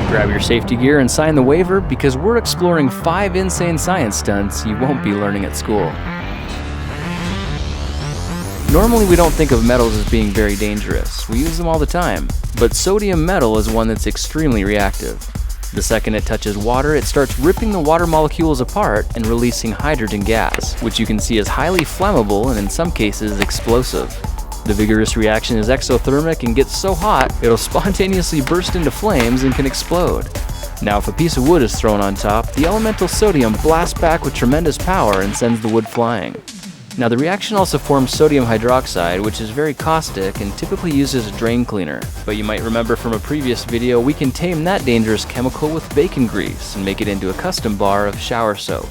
Grab your safety gear and sign the waiver because we're exploring 5 insane science stunts you won't be learning at school. Normally we don't think of metals as being very dangerous. We use them all the time. But sodium metal is one that's extremely reactive. The second it touches water, it starts ripping the water molecules apart and releasing hydrogen gas, which you can see is highly flammable and in some cases explosive. The vigorous reaction is exothermic and gets so hot, it'll spontaneously burst into flames and can explode. Now if a piece of wood is thrown on top, the elemental sodium blasts back with tremendous power and sends the wood flying. Now the reaction also forms sodium hydroxide, which is very caustic and typically used as a drain cleaner. But you might remember from a previous video, we can tame that dangerous chemical with bacon grease and make it into a custom bar of shower soap.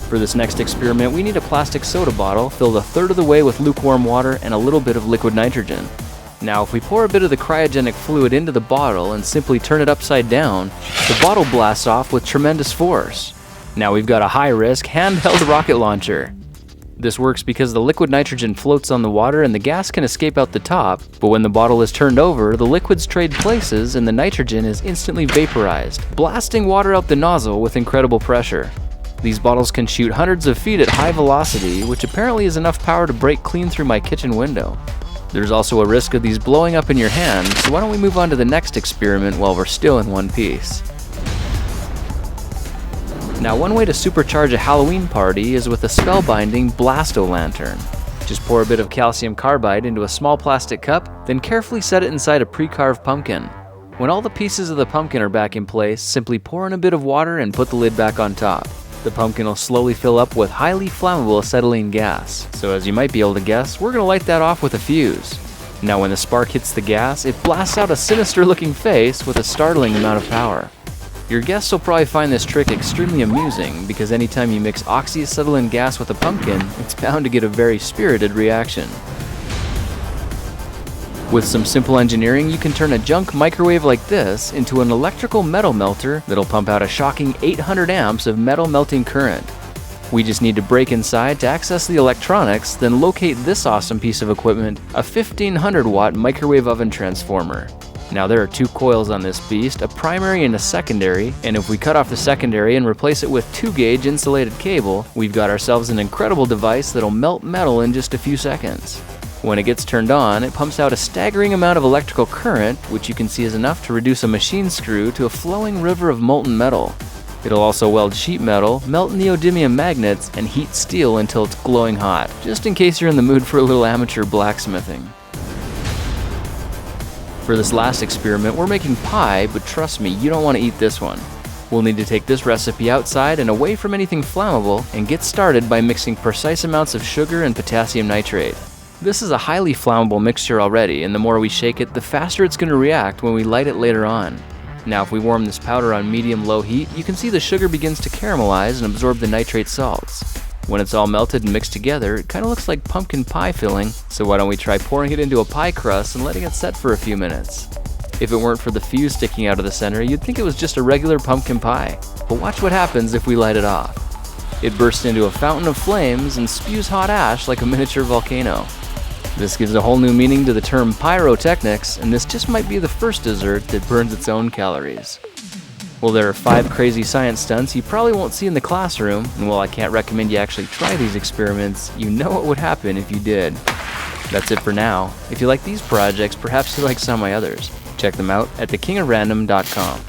For this next experiment, we need a plastic soda bottle filled 1/3 of the way with lukewarm water and a little bit of liquid nitrogen. Now if we pour a bit of the cryogenic fluid into the bottle and simply turn it upside down, the bottle blasts off with tremendous force. Now we've got a high-risk, handheld rocket launcher. This works because the liquid nitrogen floats on the water and the gas can escape out the top, but when the bottle is turned over, the liquids trade places and the nitrogen is instantly vaporized, blasting water out the nozzle with incredible pressure. These bottles can shoot hundreds of feet at high velocity, which apparently is enough power to break clean through my kitchen window. There's also a risk of these blowing up in your hand, so why don't we move on to the next experiment while we're still in one piece. Now one way to supercharge a Halloween party is with a spellbinding blasto-lantern. Just pour a bit of calcium carbide into a small plastic cup, then carefully set it inside a pre-carved pumpkin. When all the pieces of the pumpkin are back in place, simply pour in a bit of water and put the lid back on top. The pumpkin will slowly fill up with highly flammable acetylene gas. So as you might be able to guess, we're going to light that off with a fuse. Now when the spark hits the gas, it blasts out a sinister looking face with a startling amount of power. Your guests will probably find this trick extremely amusing because anytime you mix oxyacetylene gas with a pumpkin, it's bound to get a very spirited reaction. With some simple engineering, you can turn a junk microwave like this into an electrical metal melter that'll pump out a shocking 800 amps of metal melting current. We just need to break inside to access the electronics, then locate this awesome piece of equipment, a 1500 watt microwave oven transformer. Now there are 2 coils on this beast, a primary and a secondary, and if we cut off the secondary and replace it with 2-gauge insulated cable, we've got ourselves an incredible device that'll melt metal in just a few seconds. When it gets turned on, it pumps out a staggering amount of electrical current, which you can see is enough to reduce a machine screw to a flowing river of molten metal. It'll also weld sheet metal, melt neodymium magnets, and heat steel until it's glowing hot, just in case you're in the mood for a little amateur blacksmithing. For this last experiment, we're making pie, but trust me, you don't want to eat this one. We'll need to take this recipe outside and away from anything flammable and get started by mixing precise amounts of sugar and potassium nitrate. This is a highly flammable mixture already, and the more we shake it, the faster it's going to react when we light it later on. Now if we warm this powder on medium-low heat, you can see the sugar begins to caramelize and absorb the nitrate salts. When it's all melted and mixed together, it kind of looks like pumpkin pie filling, so why don't we try pouring it into a pie crust and letting it set for a few minutes. If it weren't for the fuse sticking out of the center, you'd think it was just a regular pumpkin pie. But watch what happens if we light it off. It bursts into a fountain of flames and spews hot ash like a miniature volcano. This gives a whole new meaning to the term pyrotechnics, and this just might be the first dessert that burns its own calories. Well, there are 5 crazy science stunts you probably won't see in the classroom, and while I can't recommend you actually try these experiments, you know what would happen if you did. That's it for now. If you like these projects, perhaps you like some of my others. Check them out at thekingrandom.com.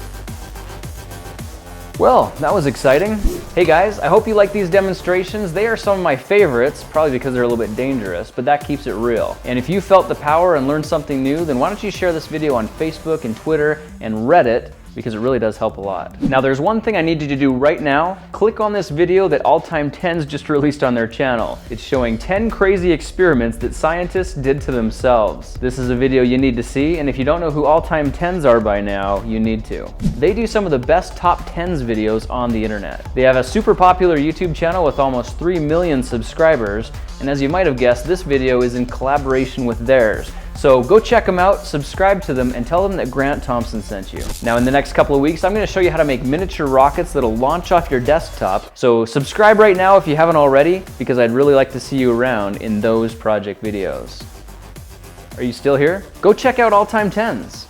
Well, that was exciting. Hey guys, I hope you like these demonstrations. They are some of my favorites, probably because they're a little bit dangerous, but that keeps it real. And if you felt the power and learned something new, then why don't you share this video on Facebook and Twitter and Reddit, because it really does help a lot. Now there's one thing I need you to do right now. Click on this video that All Time 10s just released on their channel. It's showing 10 crazy experiments that scientists did to themselves. This is a video you need to see, and if you don't know who All Time 10s are by now, you need to. They do some of the best top 10s videos on the internet. They have a super popular YouTube channel with almost 3 million subscribers, and as you might have guessed, this video is in collaboration with theirs. So go check them out, subscribe to them, and tell them that Grant Thompson sent you. Now in the next couple of weeks, I'm going to show you how to make miniature rockets that'll launch off your desktop. So subscribe right now if you haven't already, because I'd really like to see you around in those project videos. Are you still here? Go check out All Time 10s.